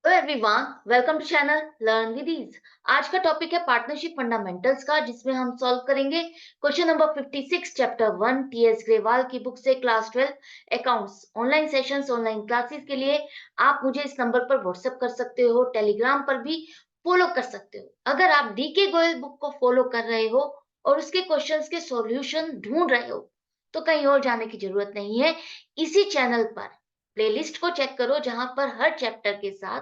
Hello everyone, welcome to channel learn with ease. आज का topic है पार्टनरशिप फंडामेंटल्स का, जिसमें हम सॉल्व करेंगे question number 56 chapter 1 TS Grewal की बुक से class 12 accounts. Online sessions, online classes के लिए आप मुझे इस नंबर पर व्हाट्सएप कर सकते हो, टेलीग्राम पर भी फॉलो कर सकते हो। अगर आप डीके गोयल बुक को फॉलो कर रहे हो और उसके क्वेश्चंस के सॉल्यूशन ढूंढ रहे हो, तो कहीं और जाने की जरूरत नहीं है। इसी चैनल पर प्लेलिस्ट को चेक करो, जहां पर हर चैप्टर के साथ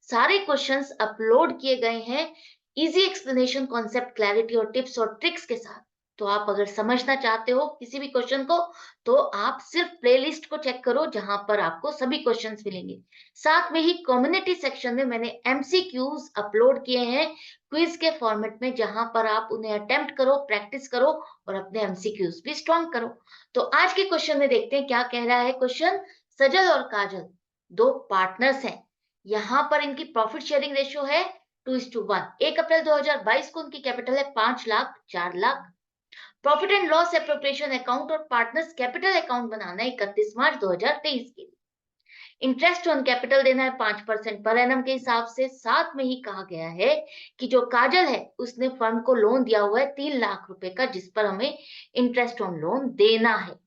सारे क्वेश्चंस अपलोड किए गए हैं, इजी एक्सप्लेनेशन, कॉन्सेप्ट क्लैरिटी और टिप्स और ट्रिक्स के साथ। तो आप अगर समझना चाहते हो किसी भी क्वेश्चन को, तो आप सिर्फ प्लेलिस्ट को चेक करो, जहां पर आपको सभी क्वेश्चंस मिलेंगे। साथ में ही कम्युनिटी सेक्शन में मैंने एमसीक्यूज अपलोड किए हैं क्विज के फॉर्मेट में, जहां पर आप उन्हें अटेम्प्ट करो, प्रैक्टिस करो और अपने एमसीक्यूज भी स्ट्रॉन्ग करो। तो आज के क्वेश्चन में देखते हैं क्या कह रहा है क्वेश्चन। सजल और काजल दो पार्टनर्स हैं। यहां पर इनकी प्रॉफिट शेयरिंग रेशियो है 2:1। 1 अप्रैल 2022 को उनकी कैपिटल है 5 lakh 4 lakh. Profit and loss appropriation account और पार्टनर्स कैपिटल अकाउंट बनाना है 31 मार्च 2023 के लिए। इंटरेस्ट ऑन कैपिटल देना है 5% पर एनम के हिसाब से। साथ में ही कहा गया है कि जो काजल है उसने फर्म को लोन दिया हुआ है 3 लाख रुपए का, जिस पर हमें इंटरेस्ट ऑन लोन देना है।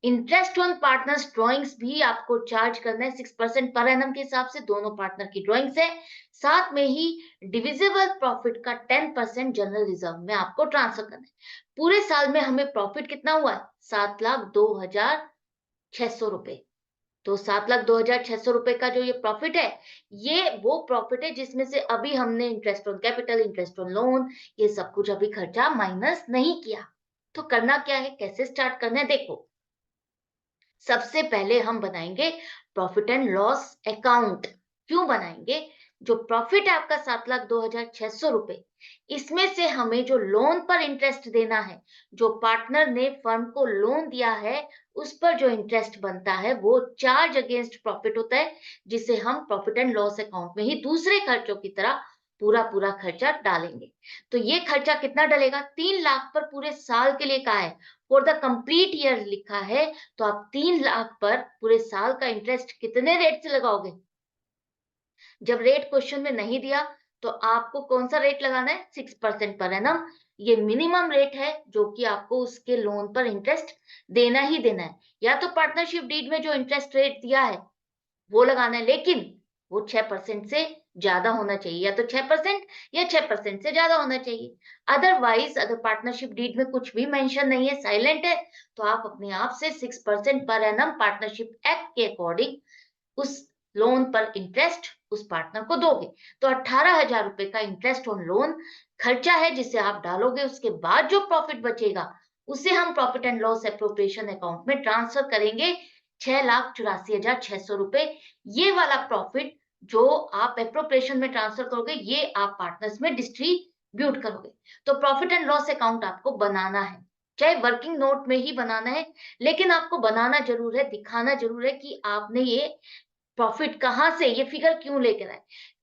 इंटरेस्ट ऑन पार्टनर्स ड्रॉइंग्स भी आपको चार्ज करना है 6% पर एनम के हिसाब से। दोनों पार्टनर की ड्रॉइंग्स है। साथ में ही डिविजिबल प्रॉफिट का 10% जनरल रिजर्व में आपको ट्रांसफर करना है। पूरे साल में हमें प्रॉफिट कितना हुआ है? 7,02,600 रुपए। तो 7,02,600 रुपए का जो ये प्रॉफिट है, ये वो प्रॉफिट है जिसमें से अभी हमने interest on capital, interest on loan, ये सब कुछ अभी खर्चा माइनस नहीं किया। तो करना क्या है, कैसे स्टार्ट करना है, देखो। सबसे पहले हम बनाएंगे प्रॉफिट एंड लॉस अकाउंट। क्यों बनाएंगे? जो प्रॉफिट है आपका 7,02,600 रुपए, इसमें से हमें जो लोन पर इंटरेस्ट देना है, जो पार्टनर ने फर्म को लोन दिया है, उस पर जो इंटरेस्ट बनता है वो चार्ज अगेंस्ट प्रॉफिट होता है, जिसे हम प्रॉफिट एंड लॉस अकाउंट में ही दूसरे खर्चों की तरह पूरा पूरा खर्चा डालेंगे। तो ये खर्चा कितना डलेगा? 3 लाख पर पूरे साल के लिए कहा है, फॉर द कंप्लीट ईयर लिखा है। तो आप 3 लाख पर पूरे साल का इंटरेस्ट कितने रेट से लगाओगे? जब रेट क्वेश्चन में नहीं दिया, तो आपको कौन सा रेट लगाना है? 6% पर एनम। ये मिनिमम रेट है जो कि आपको उसके लोन पर इंटरेस्ट देना ही देना है। या तो पार्टनरशिप डीड में जो इंटरेस्ट रेट दिया है वो लगाना है, लेकिन वो 6% से ज्यादा होना चाहिए। या तो 6% या 6% से ज्यादा होना चाहिए। अदरवाइज अगर पार्टनरशिप डीड में कुछ भी मेंशन नहीं है, साइलेंट है, तो आप अपने आप से 6% पर एनम पार्टनरशिप एक्ट के अकॉर्डिंग उस लोन पर इंटरेस्ट उस पार्टनर को दोगे। तो 18,000 रुपए का इंटरेस्ट ऑन लोन खर्चा है, जिसे आप डालोगे। उसके बाद जो प्रॉफिट बचेगा, उसे हम profit and loss appropriation account में ट्रांसफर करेंगे 6,84,600 रुपए। ये वाला प्रॉफिट जो आप एप्रोप्रिएशन में ट्रांसफर करोगे, ये आप पार्टनर्स में डिस्ट्रीब्यूट करोगे। तो प्रॉफिट एंड लॉस अकाउंट आपको बनाना है, चाहे वर्किंग नोट में ही बनाना है, लेकिन आपको बनाना जरूर है, दिखाना जरूर है कि आपने ये प्रॉफिट कहां से, ये फिगर क्यों लेकर आए।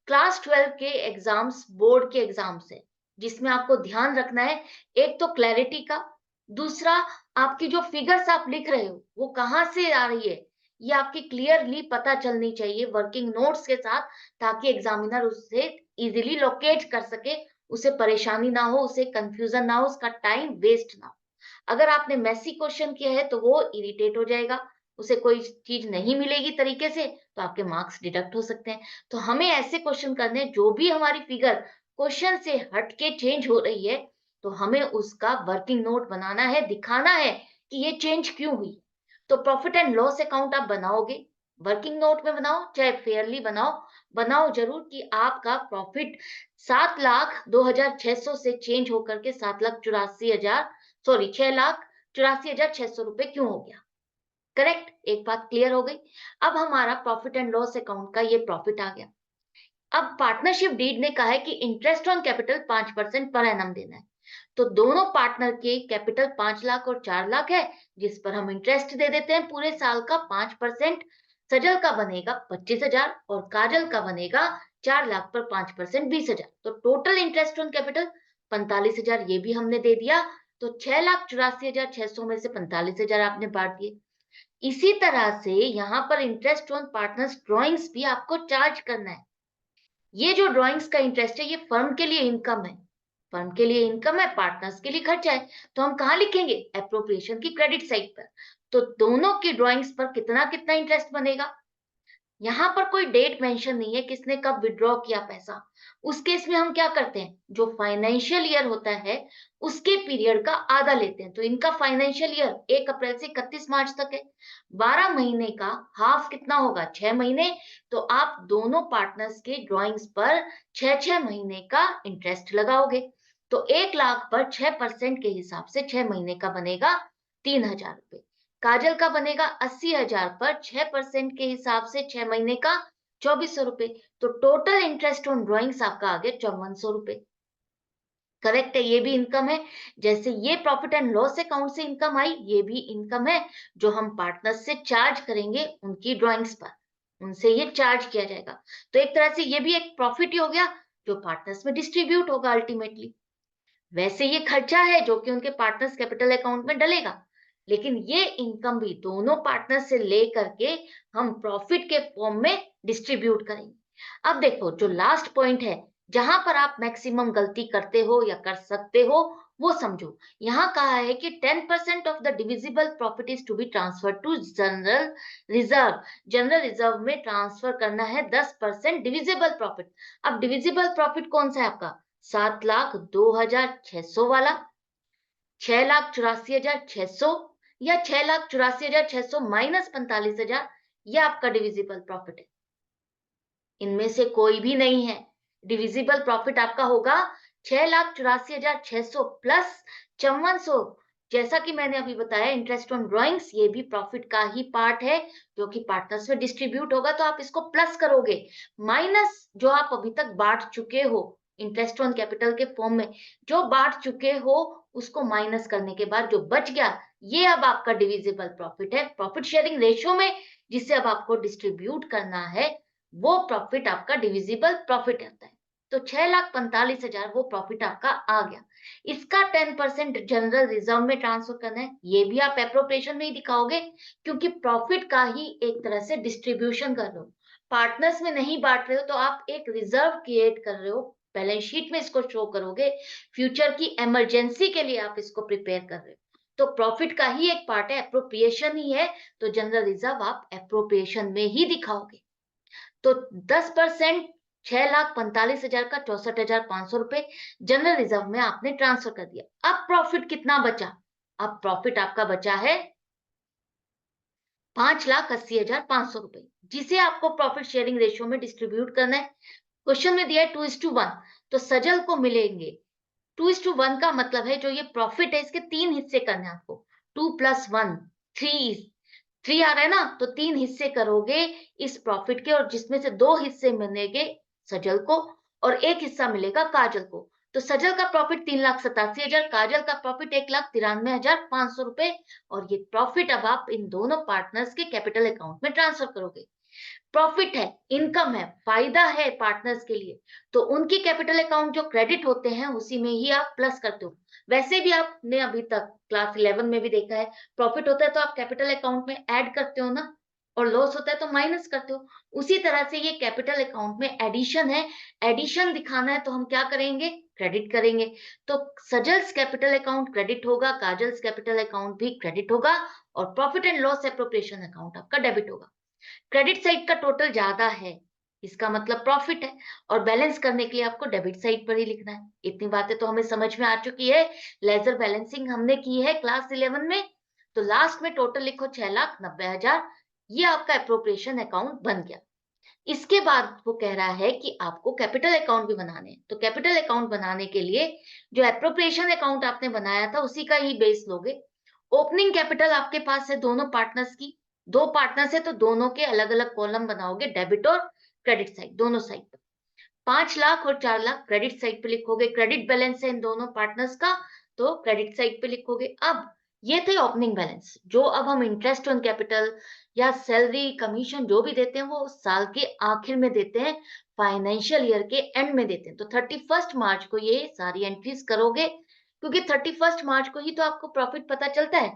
क्लास 12 के एग्जाम्स बोर्ड के एग्जाम्स है, जिसमें आपको ध्यान रखना है, एक तो क्लैरिटी का, दूसरा आपकी जो फिगर्स आप लिख रहे हो वो कहां से आ रही है, ये आपकी क्लियरली पता चलनी चाहिए वर्किंग नोट्स के साथ, ताकि एग्जामिनर उससे इजीली लोकेट कर सके, उसे परेशानी ना हो, उसे कंफ्यूजन ना हो, उसका टाइम वेस्ट ना हो। अगर आपने मैसी क्वेश्चन किया है तो वो इरिटेट हो जाएगा, उसे कोई चीज नहीं मिलेगी तरीके से, तो आपके मार्क्स डिडक्ट हो सकते हैं। तो हमें ऐसे क्वेश्चन करने हैं, जो भी हमारी फिगर क्वेश्चन से हट के चेंज हो रही है, तो हमें उसका वर्किंग नोट बनाना है, दिखाना है कि ये चेंज क्यों हुई। तो प्रॉफिट एंड लॉस अकाउंट आप बनाओगे, वर्किंग नोट में बनाओ चाहे फेयरली बनाओ, बनाओ जरूर कि आपका प्रॉफिट 7,02,600 से चेंज होकर के 7,84,000, सॉरी 6,84,600 रुपए क्यों हो गया। करेक्ट, एक बात क्लियर हो गई। अब हमारा प्रॉफिट एंड लॉस अकाउंट का ये प्रॉफिट आ गया। अब पार्टनरशिप डीड ने कहा है कि interest on capital 5% per annum देना है। तो दोनों पार्टनर के कैपिटल 5 लाख और 4 लाख है, जिस पर हम इंटरेस्ट दे देते हैं पूरे साल का 5%। सजल का बनेगा 25,000 और काजल का बनेगा 4 लाख पर 5% 20,000। तो टोटल इंटरेस्ट ऑन कैपिटल 45,000, ये भी हमने दे दिया। तो 6,84,600 में से 45,000 आपने बांट दिए। इसी तरह से यहाँ पर इंटरेस्ट ऑन पार्टनर्स ड्रॉइंग्स भी आपको चार्ज करना है। ये जो ड्राइंग्स का इंटरेस्ट है ये फर्म के लिए इनकम है, फर्म के लिए इनकम है, पार्टनर्स के लिए खर्चा है। तो हम कहाँ लिखेंगे? एप्रोप्रिएशन की क्रेडिट साइड पर। तो दोनों की ड्राइंग्स पर कितना कितना इंटरेस्ट बनेगा। यहाँ पर कोई डेट मेंशन नहीं है किसने कब विड्रॉ किया पैसा। उस केस में हम क्या करते हैं, जो फाइनेंशियल ईयर होता है उसके पीरियड का आधा लेते हैं। तो इनका फाइनेंशियल ईयर 1 अप्रैल से 31 मार्च तक है। 12 महीने का हाफ कितना होगा? 6 महीने। तो आप दोनों पार्टनर्स के ड्राइंग्स पर 6-6 महीने का इंटरेस्ट लगाओगे। तो 1 लाख पर 6% के हिसाब से 6 महीने का बनेगा 3,000 रुपए। काजल का बनेगा 80,000 पर 6% के हिसाब से 6 महीने का 2400 रुपए। तो टोटल इंटरेस्ट ऑन ड्राइंग्स आपका आ गया 5400 रुपए। करेक्ट है, ये भी इनकम है। जैसे ये प्रॉफिट एंड लॉस अकाउंट से इनकम आई, ये भी इनकम है जो हम पार्टनर्स से चार्ज करेंगे उनकी ड्राइंग्स पर, उनसे ये चार्ज किया जाएगा। तो एक तरह से ये भी एक प्रॉफिट ही हो गया जो पार्टनर्स में डिस्ट्रीब्यूट होगा अल्टीमेटली। वैसे ये खर्चा है जो कि उनके पार्टनर्स कैपिटल अकाउंट में डलेगा, लेकिन ये इनकम भी दोनों पार्टनर से ले करके हम प्रॉफिट के फॉर्म में डिस्ट्रीब्यूट करेंगे। अब देखो जो लास्ट पॉइंट है, जहां पर आप मैक्सिमम गलती करते हो या कर सकते हो वो समझो। यहाँ कहा है कि 10% of the divisible profit is to be transfer to general reserve. General reserve में ट्रांसफर करना है 10% डिविजिबल प्रॉफिट। अब डिविजिबल प्रॉफिट कौन सा है आपका? 7,02,600 वाला, 6,84,600 या 6,84,600 माइनस 45,000, ये आपका डिविजिबल प्रॉफिट है। इनमें से कोई भी नहीं है। डिविजिबल प्रॉफिट आपका होगा 6,84,600 प्लस 5400। जैसा कि मैंने अभी बताया इंटरेस्ट ऑन ड्राइंग्स ये भी प्रॉफिट का ही पार्ट है जो कि पार्टनर्स में डिस्ट्रीब्यूट होगा। तो आप इसको प्लस करोगे, माइनस जो आप अभी तक बांट चुके हो इंटरेस्ट ऑन कैपिटल के फॉर्म में, जो बांट चुके हो उसको माइनस करने के बाद जो बच गया ये अब आपका डिविजिबल प्रॉफिट है। प्रॉफिट शेयरिंग रेशियो में जिसे अब आपको डिस्ट्रीब्यूट करना है वो प्रॉफिट आपका डिविजिबल प्रॉफिट आता है। तो 6,45,000 वो प्रॉफिट आपका आ गया। इसका 10% जनरल रिजर्व में ट्रांसफर करना है, ये भी आप एप्रोप्रिएशन में ही दिखाओगे क्योंकि प्रॉफिट का ही एक तरह से डिस्ट्रीब्यूशन कर रहे हो। पार्टनर्स में नहीं बांट रहे हो तो आप एक रिजर्व क्रिएट कर रहे हो, बैलेंस शीट में इसको शो करोगे, फ्यूचर की इमरजेंसी के लिए आप इसको प्रिपेयर कर रहे हो। तो प्रॉफिट का ही एक पार्ट है, एप्रोप्रिएशन ही है। तो जनरल रिजर्व आप एप्रोप्रिएशन में ही दिखाओगे। तो 10% 6,45,000 का 64,500 रुपए जनरल रिजर्व में आपने ट्रांसफर कर दिया। अब प्रॉफिट कितना बचा? अब प्रॉफिट आपका बचा है 5,80,500 रुपए, जिसे आपको प्रॉफिट शेयरिंग रेशियो में डिस्ट्रीब्यूट करना है। क्वेश्चन में दिया है 2:1, तो सजल को मिलेंगे 2:1 का मतलब है जो ये प्रॉफिट है इसके 3 हिस्से करने हैं आपको। 2 + 1 3 आ रहा है ना, तो 3 हिस्से करोगे इस प्रॉफिट के और जिसमें से 2 हिस्से मिलेंगे सजल को और 1 हिस्सा मिलेगा काजल को। तो सजल का प्रॉफिट 3,87,000, काजल का प्रॉफिट 1,93,500 रुपए। और ये प्रॉफिट अब आप इन दोनों पार्टनर्स के कैपिटल अकाउंट में ट्रांसफर करोगे। प्रॉफिट है, इनकम है, फायदा है पार्टनर्स के लिए, तो उनकी कैपिटल अकाउंट जो क्रेडिट होते हैं उसी में ही आप प्लस करते हो। वैसे भी आपने अभी तक क्लास 11 में भी देखा है, प्रॉफिट होता है तो आप कैपिटल अकाउंट में ऐड करते हो ना, और लॉस होता है तो माइनस करते हो। उसी तरह से ये कैपिटल अकाउंट में एडिशन है, एडिशन दिखाना है तो हम क्या करेंगे? क्रेडिट करेंगे। तो सजल्स कैपिटल अकाउंट क्रेडिट होगा, काजल्स कैपिटल अकाउंट भी क्रेडिट होगा और profit and loss appropriation account आपका डेबिट होगा। क्रेडिट साइड का टोटल ज्यादा है, इसका मतलब प्रॉफिट है, और बैलेंस करने के लिए आपको डेबिट साइड पर ही लिखना है। इतनी बातें तो हमें समझ में आ चुकी है, लेजर बैलेंसिंग हमने की है क्लास 11 में। तो लास्ट में टोटल लिखो 6,90,000, ये आपका एप्रोप्रिएशन अकाउंट बन गया। इसके बाद वो कह रहा है कि आपको कैपिटल अकाउंट भी बनाने हैं। तो कैपिटल अकाउंट बनाने के लिए जो एप्रोप्रिएशन अकाउंट आपने बनाया था उसी का ही बेस लोगे। ओपनिंग कैपिटल आपके पास है दोनों पार्टनर्स की, 2 पार्टनर्स है तो दोनों के अलग-अलग कॉलम बनाओगे, डेबिट और क्रेडिट साइड दोनों साइड पर। 5 लाख और 4 लाख क्रेडिट साइड पे लिखोगे, क्रेडिट बैलेंस है इन दोनों पार्टनर्स का तो क्रेडिट साइड पे लिखोगे। अब ये थे ओपनिंग बैलेंस, जो अब हम इंटरेस्ट ऑन कैपिटल या सैलरी कमीशन जो भी देते हैं वो साल के आखिर में देते हैं, फाइनेंशियल ईयर के एंड में देते हैं। तो 31 मार्च को ये सारी एंट्रीज करोगे क्योंकि 31 मार्च को ही तो आपको प्रॉफिट पता चलता है।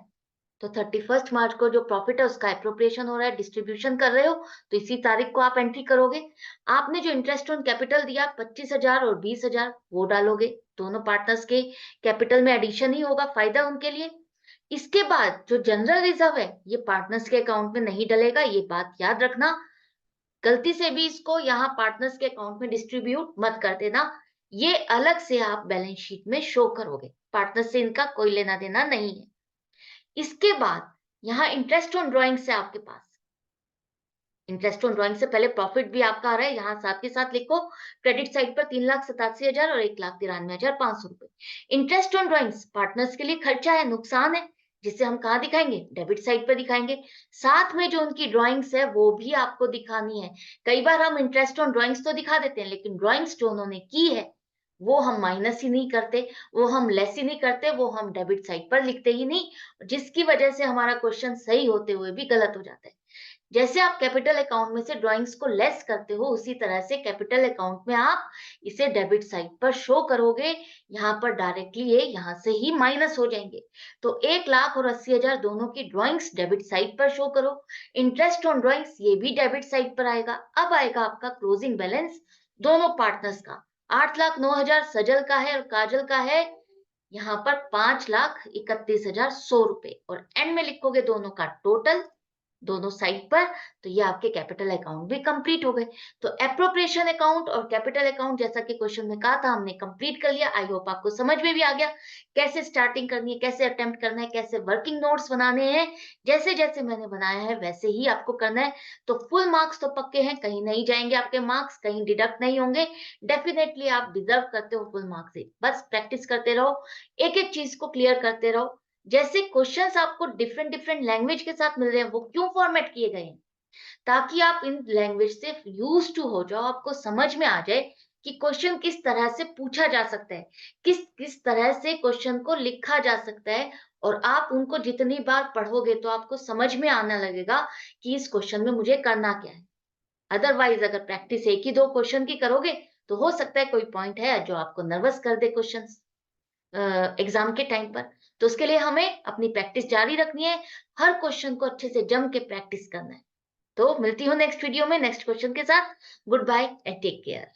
तो 31 मार्च को जो प्रॉफिट है उसका एप्रोप्रिएशन हो रहा है, डिस्ट्रीब्यूशन कर रहे हो, तो इसी तारीख को आप एंट्री करोगे। आपने जो इंटरेस्ट ऑन कैपिटल दिया 25,000 और 20,000 वो डालोगे। दोनों पार्टनर्स के कैपिटल में एडिशन ही होगा, फायदा उनके लिए। इसके बाद जो जनरल रिजर्व है ये पार्टनर्स के अकाउंट में नहीं डलेगा, ये बात याद रखना। गलती से भी इसको यहाँ पार्टनर्स के अकाउंट में डिस्ट्रीब्यूट मत कर देना। ये अलग से आप बैलेंस शीट में शो करोगे, पार्टनर्स से इनका कोई लेना देना नहीं है। इसके बाद यहाँ इंटरेस्ट ऑन ड्राइंग से आपके पास इंटरेस्ट ऑन ड्राइंग से पहले प्रॉफिट भी आपका आ रहा है, यहाँ साथ के साथ लिखो क्रेडिट साइड पर 3,87,000 और 1,93,500 रुपए। इंटरेस्ट ऑन ड्राइंग्स पार्टनर्स के लिए खर्चा है, नुकसान है, जिसे हम कहाँ दिखाएंगे, डेबिट साइड पर दिखाएंगे। साथ में जो उनकी ड्राइंग्स है वो भी आपको दिखानी है। कई बार हम इंटरेस्ट ऑन ड्राइंग्स तो दिखा देते हैं, लेकिन ड्राइंग्स जो उन्होंने की है वो हम माइनस ही नहीं करते, वो हम लेस ही नहीं करते, वो हम डेबिट साइड पर लिखते ही नहीं, जिसकी वजह से हमारा क्वेश्चन सही होते हुए भी गलत हो जाता है। जैसे आप कैपिटल अकाउंट में से ड्राइंग्स को लेस करते हो, उसी तरह से कैपिटल अकाउंट में आप इसे डेबिट साइड पर शो करोगे। यहाँ पर डायरेक्टली ये यहाँ से ही माइनस हो जाएंगे। तो 1,00,000 और 80,000 दोनों की ड्राइंग्स डेबिट साइड पर शो करो। इंटरेस्ट ऑन ड्राइंग्स ये भी डेबिट साइड पर आएगा। अब आएगा आपका क्लोजिंग बैलेंस दोनों पार्टनर्स का। 8,09,000 सजल का है और काजल का है, यहाँ पर 5,31,100 रुपए, और एंड में लिखोगे दोनों का टोटल दोनों साइड पर। तो ये आपके कैपिटल अकाउंट भी कंप्लीट हो गए। तो एप्रोप्रिएशन अकाउंट और कैपिटल अकाउंट जैसा कि क्वेश्चन में कहा था हमने कंप्लीट कर लिया। आई होप आपको समझ में भी आ गया कैसे स्टार्टिंग करनी है, कैसे अटेम्प्ट करना है, कैसे वर्किंग नोट्स बनाने हैं। जैसे जैसे मैंने बनाया है वैसे ही आपको करना है। तो फुल मार्क्स तो पक्के हैं, कहीं नहीं जाएंगे आपके मार्क्स, कहीं डिडक्ट नहीं होंगे। डेफिनेटली आप डिजर्व करते हो फुल मार्क्स। बस प्रैक्टिस करते रहो, एक एक चीज को क्लियर करते रहो। जैसे क्वेश्चंस आपको डिफरेंट डिफरेंट लैंग्वेज के साथ मिल रहे हैं, वो क्यों फॉर्मेट किए गए हैं, ताकि आप इन लैंग्वेज से यूज टू हो जाओ, आपको समझ में आ जाए कि क्वेश्चन किस तरह से पूछा जा सकता है, किस किस तरह से क्वेश्चन को लिखा जा सकता है। और आप उनको जितनी बार पढ़ोगे तो आपको समझ में आने लगेगा कि इस क्वेश्चन में मुझे करना क्या है। अदरवाइज अगर प्रैक्टिस एक ही दो क्वेश्चन की करोगे तो हो सकता है कोई पॉइंट है जो आपको नर्वस कर दे क्वेश्चन एग्जाम के टाइम पर। तो उसके लिए हमें अपनी प्रैक्टिस जारी रखनी है, हर क्वेश्चन को अच्छे से जम के प्रैक्टिस करना है। तो मिलती हूँ नेक्स्ट वीडियो में नेक्स्ट क्वेश्चन के साथ। Good bye and take care.